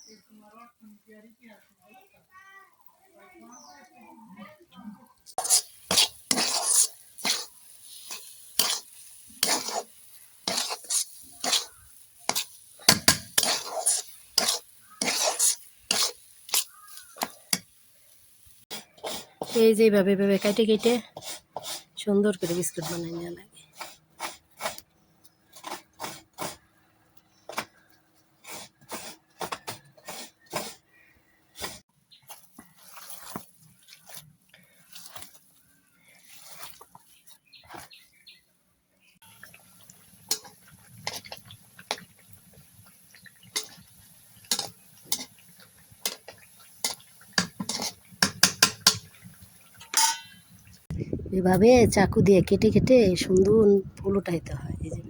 এই যে এইভাবে এভাবে কেটে কেটে সুন্দর করে বিস্কুট বানিয়ে নেওয়া লাগে। এভাবে চাকু দিয়ে কেটে কেটে সুন্দর ফুল উঠাইতে হয়। এই যে